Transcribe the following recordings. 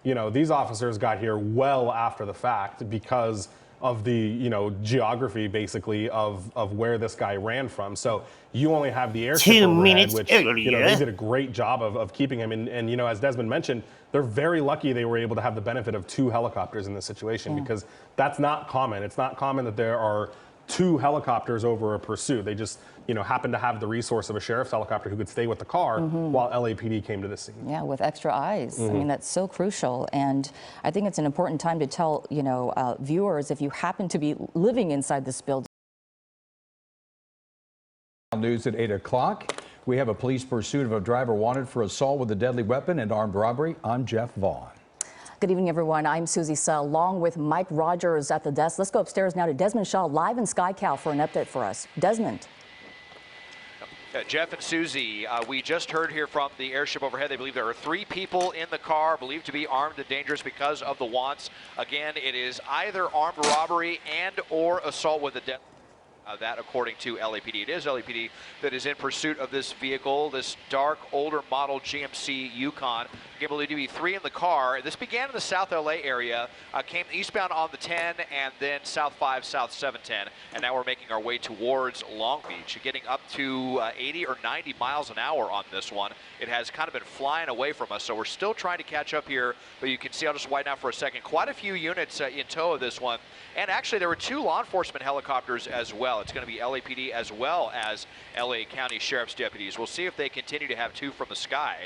these officers got here well after the fact because of the, geography basically of where this guy ran from. So you only have the airship 2 overhead, minutes which, earlier. they did a great job of keeping him. And, as Desmond mentioned, they're very lucky they were able to have the benefit of 2 helicopters in this situation because that's not common. It's not common that there are 2 helicopters over a pursuit. They just, happen to have the resource of a sheriff's helicopter who could stay with the car while LAPD came to the scene. Yeah, with extra eyes. I mean, that's so crucial. And I think it's an important time to tell, viewers, if you happen to be living inside this building. News at 8 o'clock. We have a police pursuit of a driver wanted for assault with a deadly weapon and armed robbery. I'm Jeff Vaughn. Good evening, everyone. I'm Susie Sell, along with Mike Rogers at the desk. Let's go upstairs now to Desmond Shaw, live in SkyCal, for an update for us. Desmond. Jeff and Susie, we just heard here from the airship overhead. They believe there are 3 people in the car believed to be armed and dangerous because of the wants. Again, it is either armed robbery and or assault with a deadly. That, according to LAPD. It is LAPD that is in pursuit of this vehicle, this dark, older model GMC Yukon. Again, believed to be 3 in the car. This began in the South LA area, came eastbound on the 10, and then South 5, South 710. And now we're making our way towards Long Beach, getting up to 80 or 90 miles an hour on this one. It has kind of been flying away from us, so we're still trying to catch up here. But you can see, I'll just widen out for a second, quite a few units in tow of this one. And actually, there were 2 law enforcement helicopters as well. It's going to be LAPD as well as LA County Sheriff's deputies. We'll see if they continue to have 2 from the sky,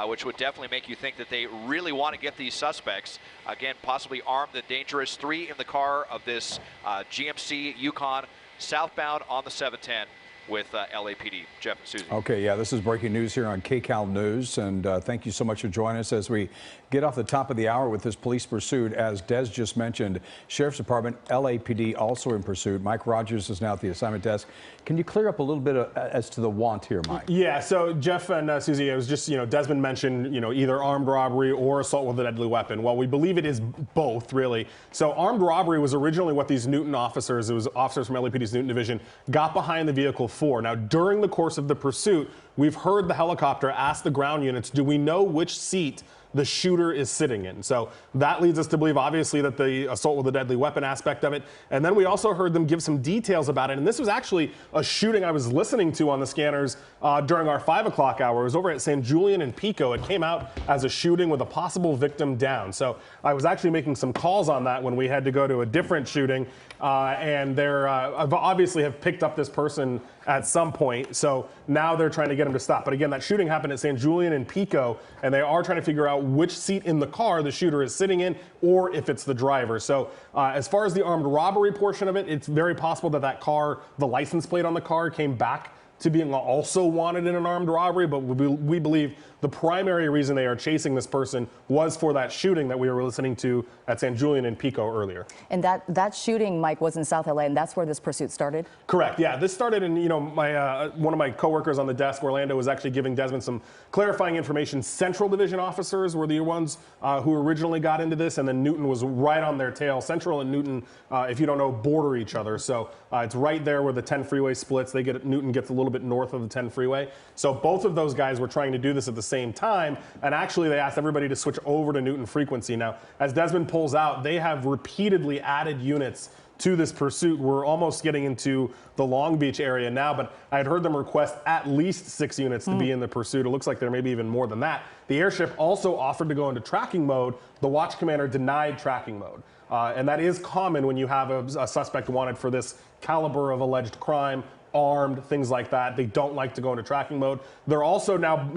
which would definitely make you think that they really want to get these suspects, again, possibly armed and dangerous. 3 in the car of this GMC Yukon, southbound on the 710 with LAPD. Jeff and Susie. Okay, yeah, this is breaking news here on KCAL News, and thank you so much for joining us as we get off the top of the hour with this police pursuit. As Des just mentioned, Sheriff's Department, LAPD also in pursuit. Mike Rogers is now at the assignment desk. Can you clear up a little bit as to the want here, Mike? Yeah, so Jeff and Susie, it was just, Desmond mentioned, either armed robbery or assault with a deadly weapon. Well, we believe it is both, really. So armed robbery was originally what these Newton officers, it was officers from LAPD's Newton Division, got behind the vehicle for. Now, during the course of the pursuit, we've heard the helicopter ask the ground units, do we know which seat the shooter is sitting in? So that leads us to believe, obviously, that the assault with a deadly weapon aspect of it. And then we also heard them give some details about it. And this was actually a shooting I was listening to on the scanners during our 5 o'clock hour. It was over at San Julian and Pico. It came out as a shooting with a possible victim down. So I was actually making some calls on that when we had to go to a different shooting. And they're obviously have picked up this person at some point. So now they're trying to get him to stop. But again, that shooting happened at San Julian and Pico, and they are trying to figure out which seat in the car the shooter is sitting in, or if it's the driver. So as far as the armed robbery portion of it, it's very possible that that car, the license plate on the car, came back to being also wanted in an armed robbery, but we believe the primary reason they are chasing this person was for that shooting that we were listening to at San Julian and Pico earlier. And that shooting, Mike, was in South LA, and that's where this pursuit started? Correct. Yeah, this started in, my one of my coworkers on the desk, Orlando, was actually giving Desmond some clarifying information. Central Division officers were the ones who originally got into this, and then Newton was right on their tail. Central and Newton, if you don't know, border each other. So it's right there where the 10 freeway splits. Newton gets a little bit north of the 10 freeway. So both of those guys were trying to do this at the same time, and actually they asked everybody to switch over to Newton frequency. Now, as Desmond pulls out, they have repeatedly added units to this pursuit. We're almost getting into the Long Beach area now, but I had heard them request at least 6 units to be in the pursuit. It looks like there may be even more than that. The airship also offered to go into tracking mode. The watch commander denied tracking mode. And that is common when you have a suspect wanted for this caliber of alleged crime, armed, things like that. They don't like to go into tracking mode. They're also now,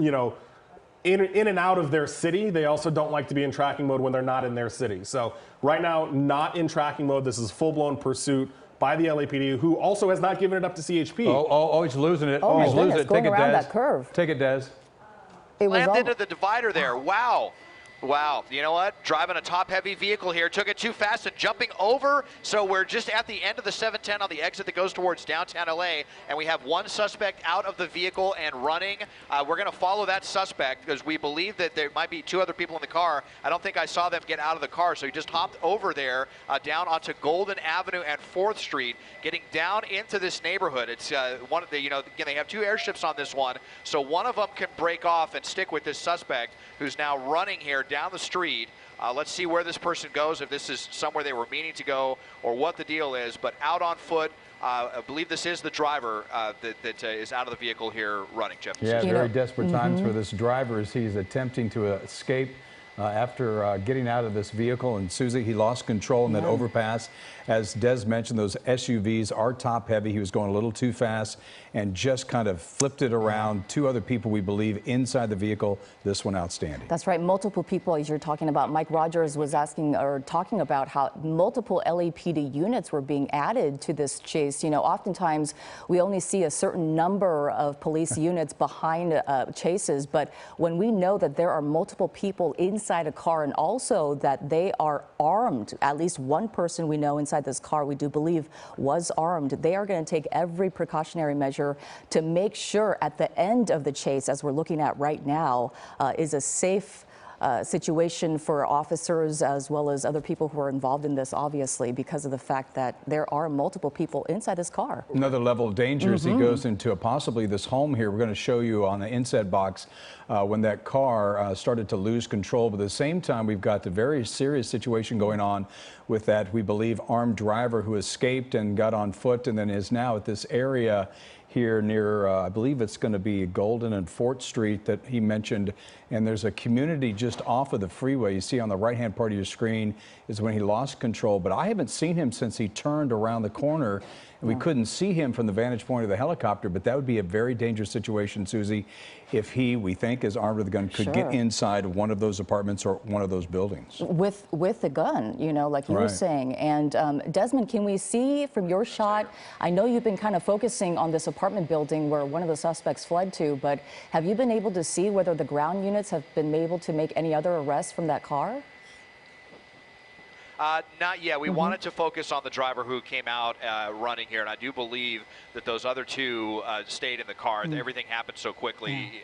in and out of their city. They also don't like to be in tracking mode when they're not in their city. So right now, not in tracking mode. This is full-blown pursuit by the LAPD, who also has not given it up to CHP. Oh, he's losing it. Oh, he's losing it. Take it, around Des. that curve. Take it, Des. Landed into the divider there. Wow. Wow, you know what? Driving a top-heavy vehicle here, took it too fast and jumping over. So we're just at the end of the 710 on the exit that goes towards downtown LA, and we have one suspect out of the vehicle and running. We're going to follow that suspect because we believe that there might be 2 other people in the car. I don't think I saw them get out of the car, so he just hopped over there down onto Golden Avenue and 4th Street, getting down into this neighborhood. It's one of the, again, they have 2 airships on this one, so one of them can break off and stick with this suspect who's now running here down the street Let's see where this person goes, if this is somewhere they were meaning to go or what the deal is. But out on foot, I believe this is the driver that is out of the vehicle here running, Jeff. Yeah, very desperate times for this driver as he's attempting to escape after getting out of this vehicle. And Susie, he lost control in that overpass. As Des mentioned, those SUVs are top heavy. He was going a little too fast and just kind of flipped it around. Two other people, we believe, inside the vehicle. This one outstanding. That's right. Multiple people, as you're talking about. Mike Rogers was asking or talking about how multiple LAPD units were being added to this chase. You know, oftentimes we only see a certain number of police units behind chases, but when we know that there are multiple people inside a car and also that they are armed, at least one person we know inside this car we do believe was armed, they are going to take every precautionary measure to make sure at the end of the chase, as we're looking at right now, is a safe situation for officers as well as other people who are involved in this, obviously, because of the fact that there are multiple people inside this car. Another level of danger as he goes into possibly this home here. We're going to show you on the inset box when that car started to lose control. But at the same time, we've got the very serious situation going on with that, we believe, armed driver who escaped and got on foot and then is now at this area here near, I believe it's going to be Golden and Fort Street that he mentioned. And there's a community just off of the freeway. You see on the right-hand part of your screen is when he lost control. But I haven't seen him since he turned around the corner. And we couldn't see him from the vantage point of the helicopter, but that would be a very dangerous situation, Susie, if he, we think, is armed with a gun, could get inside one of those apartments or one of those buildings. With the gun, you know, like you were saying. And Desmond, can we see from your shot, I know you've been kind of focusing on this apartment building where one of the suspects fled to, but have you been able to see whether the ground units have been able to make any other arrests from that car? Not yet. We wanted to focus on the driver who came out running here, and I do believe that those other two stayed in the car. Everything happened so quickly.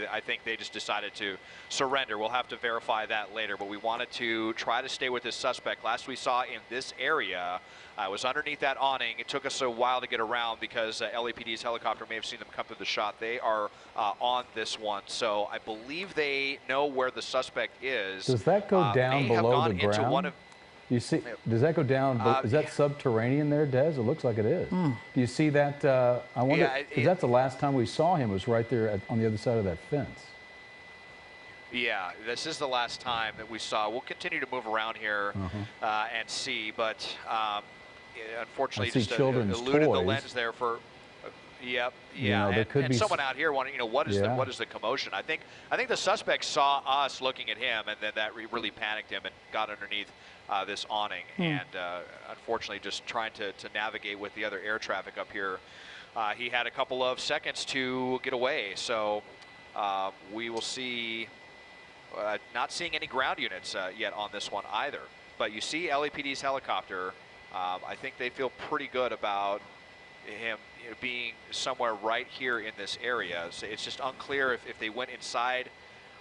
I think they just decided to surrender. We'll have to verify that later, but we wanted to try to stay with this suspect. Last we saw in this area was underneath that awning. It took us a while to get around because LAPD's helicopter may have seen them come through the shot. They are on this one, so I believe they know where the suspect is. Does that go down below the ground? You see, does that go down? Is that subterranean there, Des? It looks like it is. Do you see that? I wonder, because that's the last time we saw him was right there on the other side of that fence. Yeah, this is the last time that we saw. We'll continue to move around here and see, but unfortunately, just eluded the lens there for. Yep. Yeah. You know, and someone out here wanting, what is the commotion? I think the suspect saw us looking at him, and then that really panicked him and got underneath this awning. And unfortunately, just trying to navigate with the other air traffic up here, he had a couple of seconds to get away. So we will see. Not seeing any ground units yet on this one either. But you see LAPD's helicopter. I think they feel pretty good about him being somewhere right here in this area. So it's just unclear if they went inside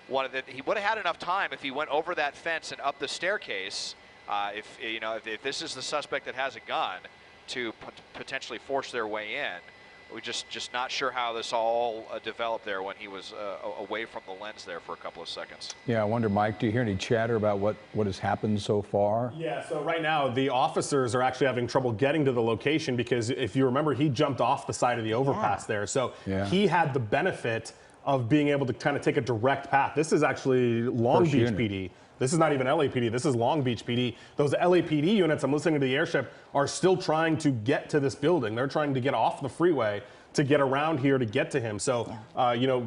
one of the. He would have had enough time if he went over that fence and up the staircase. If this is the suspect that has a gun, to potentially force their way in. We're just not sure how this all developed there when he was away from the lens there for a couple of seconds. Yeah, I wonder, Mike, do you hear any chatter about what has happened so far? Yeah, so right now the officers are actually having trouble getting to the location because if you remember, he jumped off the side of the overpass there. So he had the benefit of being able to kind of take a direct path. This is actually Long Beach PD. This is not even LAPD. This is Long Beach PD. Those LAPD units, I'm listening to the airship, are still trying to get to this building. They're trying to get off the freeway to get around here to get to him. So,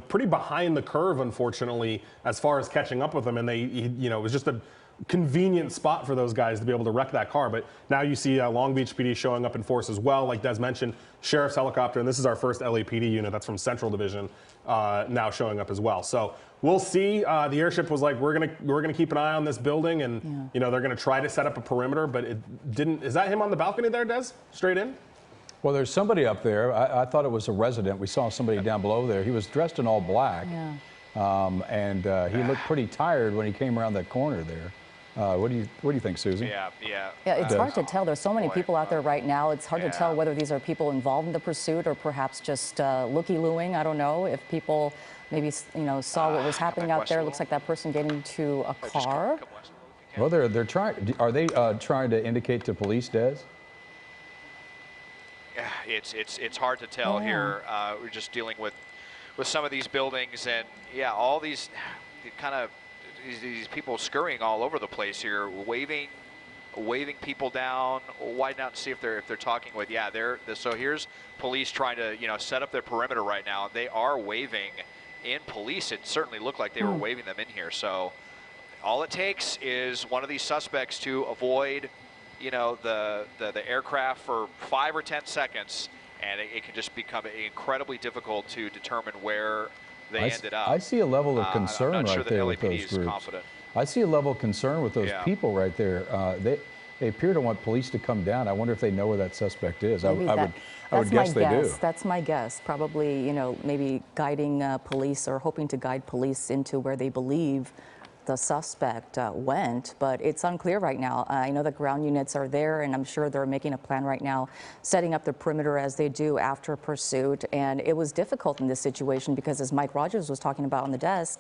pretty behind the curve, unfortunately, as far as catching up with him. And it was just a convenient spot for those guys to be able to wreck that car. But now you see Long Beach PD showing up in force as well. Like Des mentioned, Sheriff's helicopter, and this is our first LAPD unit. That's from Central Division, now showing up as well. So we'll see. The airship was like, we're gonna keep an eye on this building, and they're gonna try to set up a perimeter, but it didn't. Is that him on the balcony there, Des? Straight in? Well, there's somebody up there. I thought it was a resident. We saw somebody down below there. He was dressed in all black, and he looked pretty tired when he came around that corner there. What do you think, Susan? Yeah, it's hard to tell. There's so many people out there right now. It's hard to tell whether these are people involved in the pursuit or perhaps just looky-looing. I don't know if people maybe saw what was happening out there. It looks like that person getting into a car. Well, they're trying. Are they trying to indicate to police, Des? Yeah, it's hard to tell here. We're just dealing with some of these buildings, and yeah, all these kind of these people scurrying all over the place here, waving people down, widen out and see if they're talking with. Yeah, so here's police trying to set up their perimeter right now. They are waving in police. It certainly looked like they were waving them in here. So all it takes is one of these suspects to avoid the aircraft for 5 or 10 seconds, and it can just become incredibly difficult to determine where they ended up. I see a level of concern I'm not right sure there that with LAPD those is groups. confident. I see a level of concern with those people right there. They appear to want police to come down. I wonder if they know where that suspect is. I would guess they do. That's my guess. Probably, maybe guiding police or hoping to guide police into where they believe the suspect went, but it's unclear right now. I know the ground units are there, and I'm sure they're making a plan right now, setting up the perimeter as they do after pursuit. And it was difficult in this situation because, as Mike Rogers was talking about on the desk,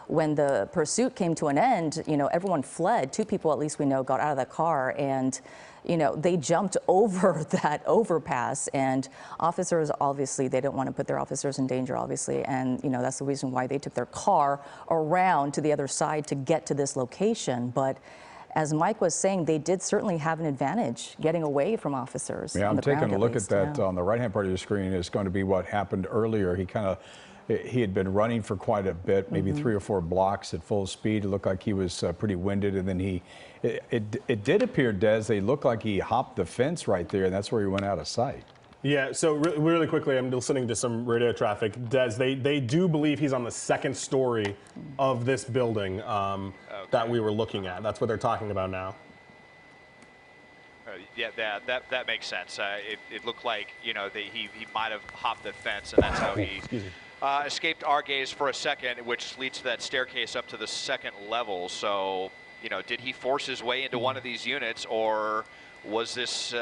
when the pursuit came to an end, everyone fled. 2 people, at least we know, got out of the car, and they jumped over that overpass, and officers, obviously, they don't want to put their officers in danger, obviously, and that's the reason why they took their car around to the other side to get to this location. But as Mike was saying, they did certainly have an advantage getting away from officers. Yeah, I'm taking a look at that. Yeah. On the right-hand part of your screen is going to be what happened earlier. He had been running for quite a bit, maybe 3 or 4 blocks at full speed. It looked like he was pretty winded, and then it did appear, Des, they looked like he hopped the fence right there, and that's where he went out of sight. Yeah, so really quickly, I'm listening to some radio traffic. Des, they do believe he's on the 2nd story of this building that we were looking at. That's what they're talking about now. Yeah, that makes sense. It looked like he might have hopped the fence, and that's how he escaped our gaze for a second, which leads to that staircase up to the 2nd level. So, did he force his way into one of these units, or was this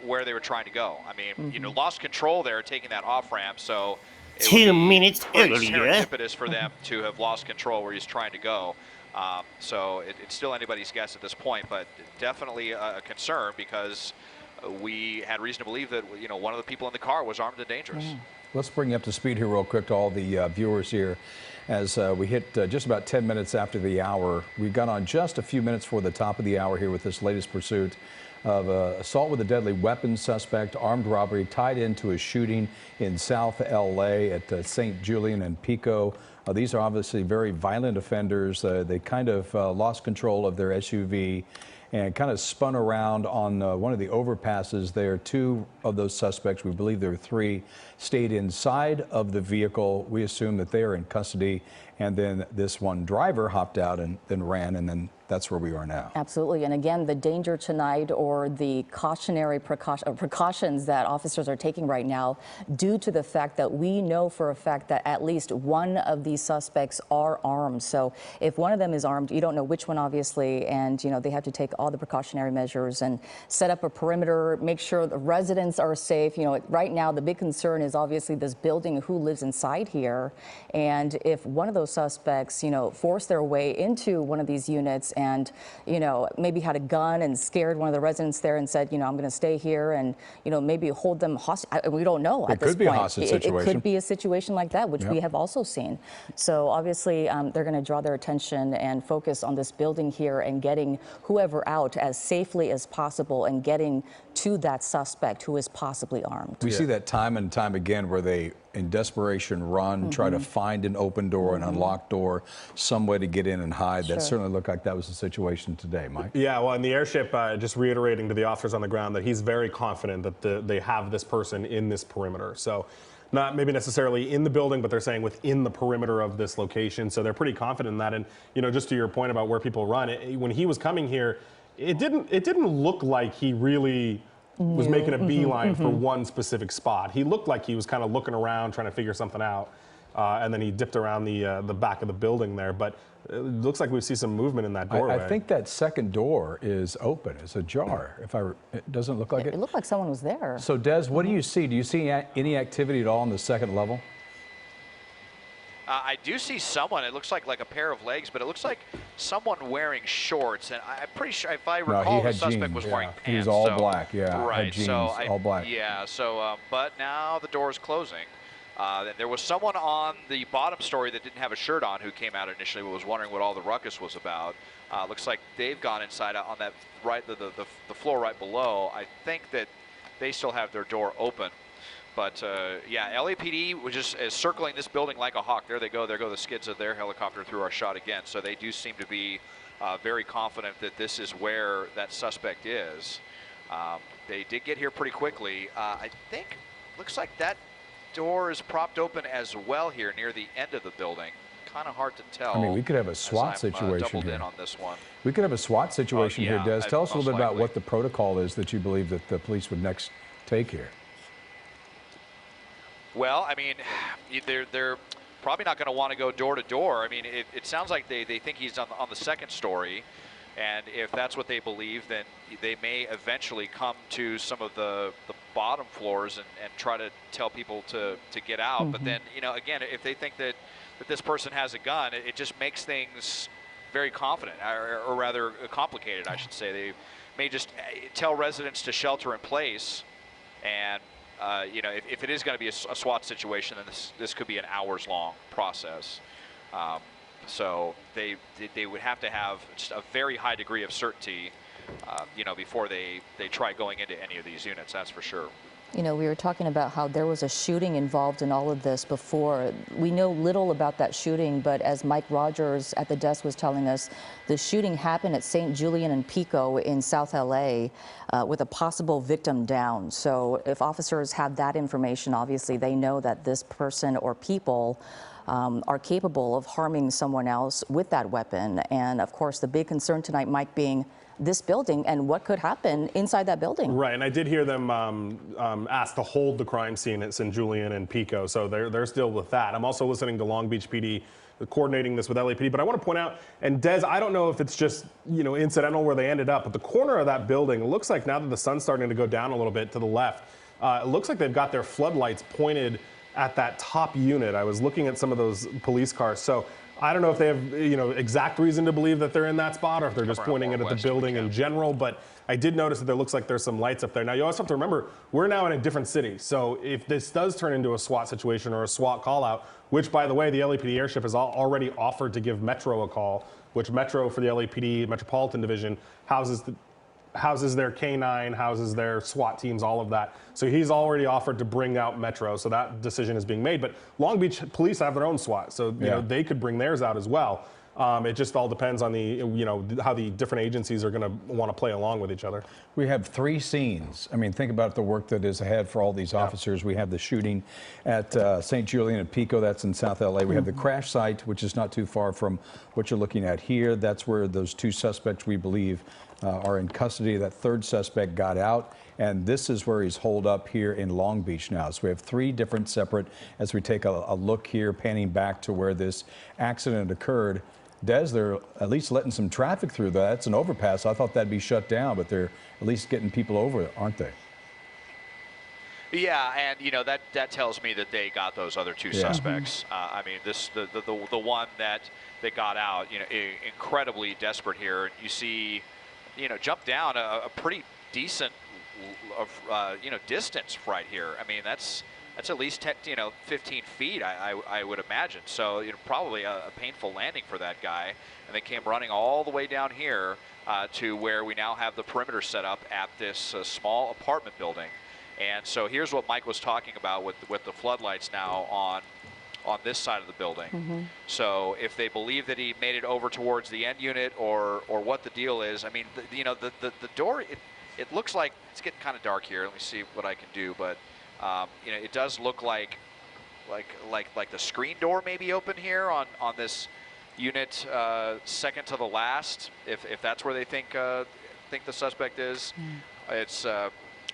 where they were trying to go? I mean, lost control there, taking that off ramp. So, 2 minutes earlier, serendipitous for them to have lost control where he's trying to go. So it's still anybody's guess at this point, but definitely a concern because we had reason to believe that one of the people in the car was armed and dangerous. Let's bring you up to speed here real quick to all the viewers here. As we hit just about 10 minutes after the hour, we've got on just a few minutes for the top of the hour here with this latest pursuit of assault with a deadly weapon suspect, armed robbery tied into a shooting in South LA at St. Julian and Pico. These are obviously very violent offenders. They kind of lost control of their SUV and kind of spun around on one of the overpasses there. 2 of those suspects, we believe there were 3, stayed inside of the vehicle. We assume that they are in custody. And then this one driver hopped out and then ran, and then that's where we are now. Absolutely. And again, the danger tonight, or the cautionary precautions that officers are taking right now, due to the fact that we know for a fact that at least one of these suspects are armed. So if one of them is armed, you don't know which one, obviously, and they have to take all the precautionary measures and set up a perimeter, make sure the residents are safe. Right now the big concern is obviously this building, who lives inside here, and if one of those suspects force their way into one of these units and maybe had a gun and scared one of the residents there and said, I'm going to stay here, and maybe hold them hostage. We don't know at this point. It could be a hostage situation. It could be a situation like that, which we have also seen. So obviously they're going to draw their attention and focus on this building here and getting whoever out as safely as possible and getting to that suspect who is possibly armed. We see that time and time again where they, in desperation, run, try to find an open door, an unlocked door, some way to get in and hide. That certainly looked like that was the situation today, Mike. Yeah, well, and the airship, just reiterating to the officers on the ground that he's very confident that they have this person in this perimeter. So not maybe necessarily in the building, but they're saying within the perimeter of this location. So they're pretty confident in that. And, just to your point about where people run, when he was coming here, it didn't look like he really was making a beeline for one specific spot. He looked like he was kind of looking around, trying to figure something out, and then he dipped around the back of the building there. But it looks like we see some movement in that doorway. I think that second door is open. It's ajar. It doesn't look like it. It looked like someone was there. So, Des, what do you see? Do you see any activity at all on the 2nd level? I do see someone. It looks like a pair of legs, but it looks like someone wearing shorts. And I'm pretty sure, if I recall, the suspect was wearing pants. He was all black, yeah. Right. Had jeans, so all black. Yeah. So, but now the door is closing. There was someone on the bottom story that didn't have a shirt on who came out initially, but was wondering what all the ruckus was about. Looks like they've gone inside on that the floor right below. I think that they still have their door open. But yeah, LAPD was just circling this building like a hawk. There they go. There go the skids of their helicopter through our shot again. So they do seem to be very confident that this is where that suspect is. They did get here pretty quickly. I think looks like that door is propped open as well here near the end of the building. Kind of hard to tell. I mean, we could have a SWAT situation doubled here. in on this one. We could have a SWAT situation here, Des. Tell us a little bit about likely. what the protocol is that you believe that the police would next take here. Well, I mean, they're probably not going to want to go door to door. I mean, it sounds like they think he's on the second story, and if that's what they believe, then they may eventually come to some of the bottom floors and try to tell people to get out. Mm-hmm. But then, you know, again, if they think that this person has a gun, it just makes things very confident, or rather complicated, I should say. They may just tell residents to shelter in place, and you know, if it is going to be a SWAT situation, then this could be an hours-long process. So they would have to have just a very high degree of certainty, you know, before they try going into any of these units. That's for sure. You know, we were talking about how there was a shooting involved in all of this before. We know little about that shooting, but as Mike Rogers at the desk was telling us, the shooting happened at St. Julian and Pico in South LA with a possible victim down. So if officers have that information, obviously they know that this person or people are capable of harming someone else with that weapon. And of course, the big concern tonight, Mike, being this building and what could happen inside that building. Right, and I did hear them ask to hold the crime scene at St. Julian and Pico, so they're still with that. I'm also listening to Long Beach PD coordinating this with LAPD, but I want to point out, and Des, I don't know if it's just, you know, incidental where they ended up, but the corner of that building, it looks like now that the sun's starting to go down a little bit to the left, it looks like they've got their floodlights pointed at that top unit. I was looking at some of those police cars, so I don't know if they have, you know, exact reason to believe that they're in that spot or if they're just pointing it at the building in general, but I did notice that there looks like there's some lights up there. Now, you also have to remember, we're now in a different city, so if this does turn into a SWAT situation or a SWAT call-out, which, by the way, the LAPD airship has already offered to give Metro a call, which Metro for the LAPD Metropolitan Division houses their K9, houses their SWAT teams, all of that. So he's already offered to bring out Metro, so that decision is being made. But Long Beach police have their own SWAT, so you know, they could bring theirs out as well. It just all depends on the, you know, how the different agencies are going to want to play along with each other. We have 3 scenes. I mean, think about the work that is ahead for all these officers. We have the shooting at St. Julian and Pico, that's in South LA. We have the crash site, which is not too far from what you're looking at here. That's where those 2 suspects, we believe, are in custody. That 3rd suspect got out, and this is where he's holed up here in Long Beach now. So we have 3 different separate, as we take a look here, panning back to where this accident occurred. Des, they're at least letting some traffic through that. It's an overpass. I thought that'd be shut down, but they're at least getting people over it, aren't they? Yeah, and you know that tells me that they got those other 2 suspects. I mean, the one that they got out, you know, incredibly desperate here. You see, you know, jump down a pretty decent, you know, distance right here. I mean, that's at least 10, you know, 15 feet, I would imagine. So, you know, probably a painful landing for that guy. And they came running all the way down here to where we now have the perimeter set up at this small apartment building. And so here's what Mike was talking about with the floodlights now on this side of the building. So if they believe that he made it over towards the end unit or what the deal is, I mean, you know, the door, it looks like it's getting kind of dark here. Let me see what I can do, but you know, it does look like the screen door may be open here on this unit, second to the last, if that's where they think the suspect is. It's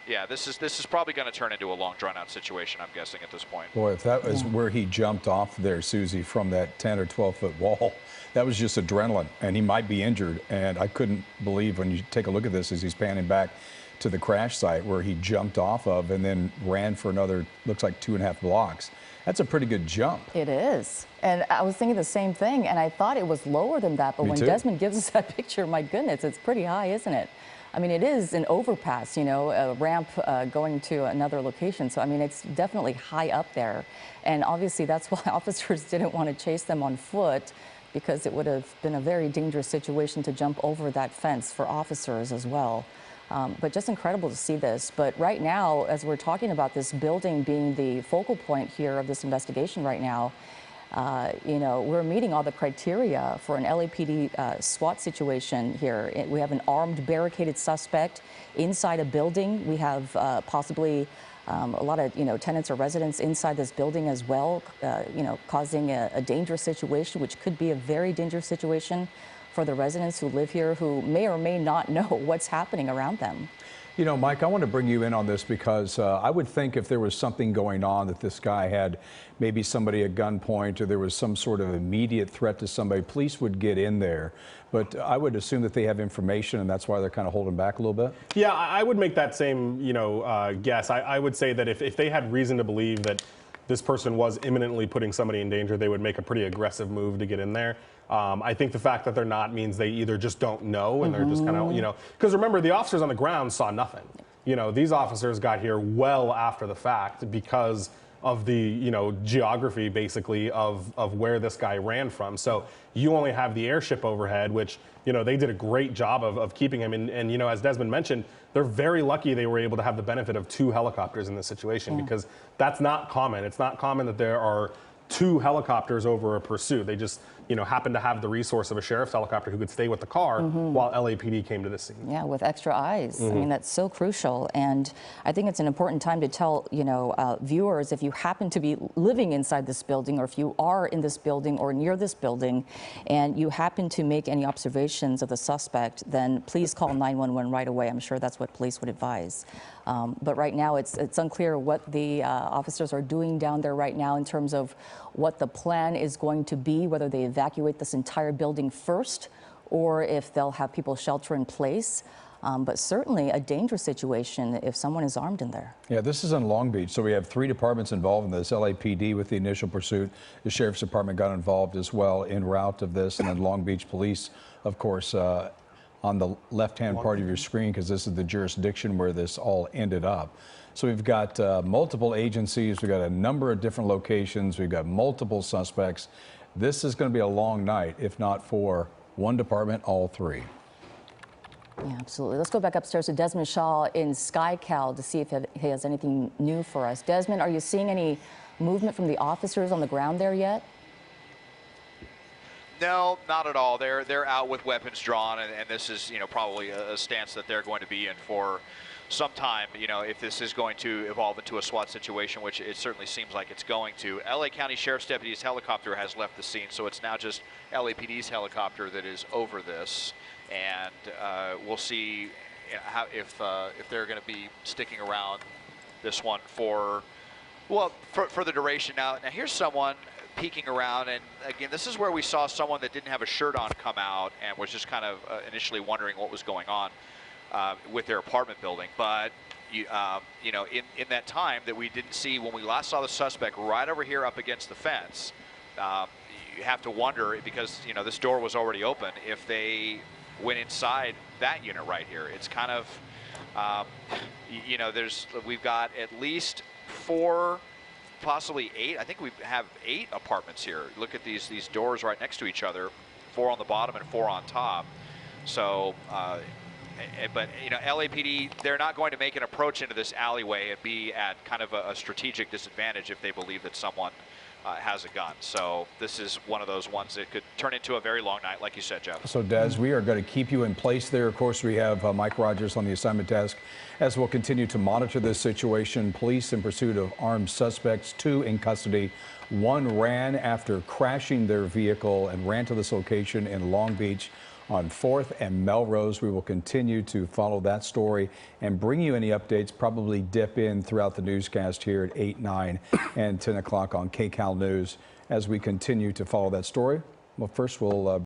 yeah, this is probably going to turn into a long, drawn-out situation, I'm guessing, at this point. Boy, if that was where he jumped off there, Susie, from that 10 or 12-foot wall, that was just adrenaline, and he might be injured. And I couldn't believe when you take a look at this as he's panning back to the crash site where he jumped off of and then ran for another, looks like 2.5 blocks. That's a pretty good jump. It is. And I was thinking the same thing, and I thought it was lower than that, but Me when too. Desmond gives us that picture, my goodness, it's pretty high, isn't it? I mean, it is an overpass, you know, a ramp going to another location. So, I mean, it's definitely high up there. And obviously, that's why officers didn't want to chase them on foot, because it would have been a very dangerous situation to jump over that fence for officers as well. But just incredible to see this. But right now, as we're talking about this building being the focal point here of this investigation right now, you know, we're meeting all the criteria for an LAPD SWAT situation here. We have an armed, barricaded suspect inside a building. We have possibly a lot of, you know, tenants or residents inside this building as well, you know, causing a dangerous situation, which could be a very dangerous situation for the residents who live here, who may or may not know what's happening around them. You know, Mike, I want to bring you in on this because I would think if there was something going on, that this guy had maybe somebody at gunpoint, or there was some sort of immediate threat to somebody, police would get in there. But I would assume that they have information, and that's why they're kind of holding back a little bit. Yeah, I would make that same, you know, guess. I would say that if they had reason to believe that this person was imminently putting somebody in danger, they would make a pretty aggressive move to get in there. I think the fact that they're not means they either just don't know, and they're just kind of, you know, because remember, the officers on the ground saw nothing. You know, these officers got here well after the fact because of the, you know, geography basically of where this guy ran from. So you only have the airship overhead, which, you know, they did a great job of keeping him. And, you know, as Desmond mentioned, they're very lucky they were able to have the benefit of 2 helicopters in this situation, because that's not common. It's not common that there are 2 helicopters over a pursuit. They just, you know, happened to have the resource of a sheriff's helicopter who could stay with the car while LAPD came to the scene. Yeah, with extra eyes. I mean, that's so crucial. And I think it's an important time to tell, you know, viewers, if you happen to be living inside this building, or if you are in this building or near this building, and you happen to make any observations of the suspect, then please call 911 right away. I'm sure that's what police would advise. But right now, it's unclear what the officers are doing down there right now in terms of what the plan is going to be, whether they evacuate this entire building first, or if they'll have people shelter in place. But certainly a dangerous situation if someone is armed in there. Yeah, this is in Long Beach, so we have 3 departments involved in this. LAPD with the initial pursuit. The Sheriff's Department got involved as well en route of this, and then Long Beach Police, of course, on the left-hand part of your screen, because this is the jurisdiction where this all ended up. So we've got multiple agencies, we've got a number of different locations, we've got multiple suspects. This is going to be a long night, if not for one department, all 3. Yeah, absolutely. Let's go back upstairs to Desmond Shaw in SkyCal to see if he has anything new for us. Desmond, are you seeing any movement from the officers on the ground there yet? No, not at all. They're out with weapons drawn, and this is, you know, probably a stance that they're going to be in for some time. You know, if this is going to evolve into a SWAT situation, which it certainly seems like it's going to. LA County Sheriff's Deputy's helicopter has left the scene, so it's now just LAPD's helicopter that is over this, and we'll see how, if they're going to be sticking around this one for, well, for the duration. Now here's someone peeking around, and again, this is where we saw someone that didn't have a shirt on come out and was just kind of initially wondering what was going on with their apartment building. But you know, in that time that we didn't see when we last saw the suspect right over here up against the fence, you have to wonder, because, you know, this door was already open, if they went inside that unit right here. It's kind of, you know, we've got at least 4, possibly 8. I think we have 8 apartments here. Look at these doors right next to each other, 4 on the bottom and 4 on top. So, but, you know, LAPD, they're not going to make an approach into this alleyway and be at kind of a strategic disadvantage if they believe that someone has a gun. So this is one of those ones that could turn into a very long night, like you said, Jeff. So, Des, we are going to keep you in place there. Of course, we have Mike Rogers on the assignment desk as we'll continue to monitor this situation. Police in pursuit of armed suspects, 2 in custody. 1 ran after crashing their vehicle and ran to this location in Long Beach on 4th and Melrose. We will continue to follow that story and bring you any updates, probably dip in throughout the newscast here at 8, 9, and 10 o'clock on KCAL News as we continue to follow that story. Well, first we'll